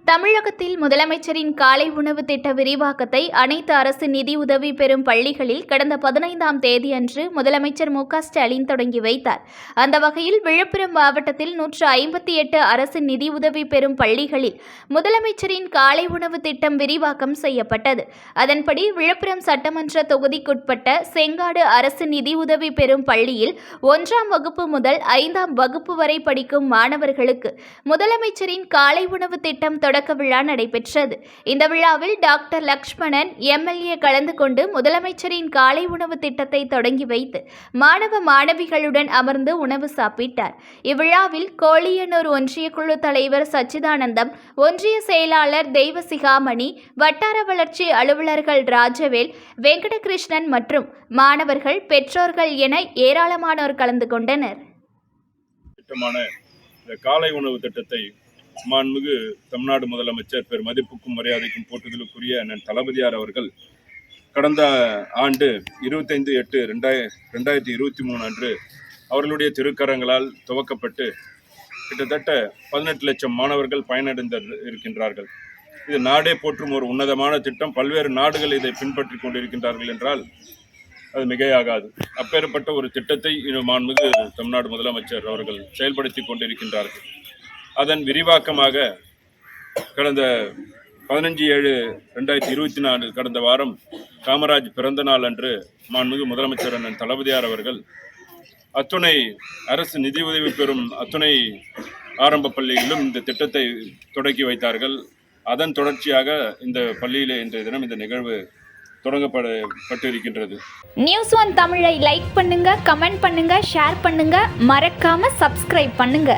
தமிழகத்தில் முதலமைச்சரின் காலை உணவு திட்ட விரிவாக்கத்தை அனைத்து அரசு நிதியுதவி பெறும் பள்ளிகளில் கடந்த 15ஆம் தேதியன்று முதலமைச்சர் மு.க.ஸ்டாலின் தொடங்கி வைத்தார். அந்த வகையில் விழுப்புரம் மாவட்டத்தில் 158 அரசு நிதியுதவி பெறும் பள்ளிகளில் முதலமைச்சரின் காலை உணவு திட்டம் விரிவாக்கம் செய்யப்பட்டது. அதன்படி விழுப்புரம் சட்டமன்ற தொகுதிக்குட்பட்ட செங்காடு அரசு நிதியுதவி பெறும் பள்ளியில் 1ஆம் வகுப்பு முதல் 5ஆம் வகுப்பு வரை படிக்கும் மாணவர்களுக்கு முதலமைச்சரின் காலை உணவு திட்டம் தொடக்க விழா நடைபெற்றது. இந்த விழாவில் டாக்டர் லக்ஷ்மணன் எம்எல்ஏ கலந்து கொண்டு முதலமைச்சரின் காலை உணவு திட்டத்தை தொடங்கி வைத்து மாணவ மாணவிகளுடன் அமர்ந்து உணவு சாப்பிட்டார். இவ்விழாவில் கோழியனூர் ஒன்றிய குழு தலைவர் சச்சிதானந்தம், ஒன்றிய செயலாளர் தெய்வசிகாமணி, வட்டார வளர்ச்சி அலுவலர்கள் ராஜவேல், வெங்கடகிருஷ்ணன் மற்றும் மாணவர்கள், பெற்றோர்கள் என ஏராளமானோர் கலந்து கொண்டனர். காலை உணவு திட்டத்தை மாண்புமிகு தமிழ்நாடு முதலமைச்சர் பெரும் மதிப்புக்கும் மரியாதைக்கும் போற்றுதலுக்குரிய அண்ணன் தளபதியார் அவர்கள் கடந்த ஆண்டு 25/8/2023 அன்று அவர்களுடைய திருக்கரங்களால் துவக்கப்பட்டு கிட்டத்தட்ட 18 லட்சம் மாணவர்கள் பயனடைந்து இருக்கின்றார்கள். இது நாடே போற்றும் ஒரு உன்னதமான திட்டம். பல்வேறு நாடுகள் இதை பின்பற்றி கொண்டிருக்கின்றார்கள் என்றால் அது மிகையாகாது. அப்பேற்பட்ட ஒரு திட்டத்தை மாண்புமிகு தமிழ்நாடு முதலமைச்சர் அவர்கள் செயல்படுத்தி கொண்டிருக்கின்றார்கள். அதன் விரிவாக்கமாக கடந்த 15/7/2024 கடந்த வாரம் காமராஜ் பிறந்த நாள் அன்று மாண்புமிகு முதலமைச்சர் அண்ணன் தளபதியார் அவர்கள் அத்துணை அரசு நிதியுதவி பெறும் அத்துணை ஆரம்ப பள்ளிகளிலும் இந்த திட்டத்தை தொடங்கி வைத்தார்கள். அதன் தொடர்ச்சியாக இந்த பள்ளியிலே இன்றைய தினம் இந்த நிகழ்வு தொடங்கப்பட்டு இருக்கின்றது. நியூஸ் ஒன் தமிழை லைக் பண்ணுங்க, கமெண்ட் பண்ணுங்க, ஷேர் பண்ணுங்க, மறக்காம சப்ஸ்கிரைப் பண்ணுங்க.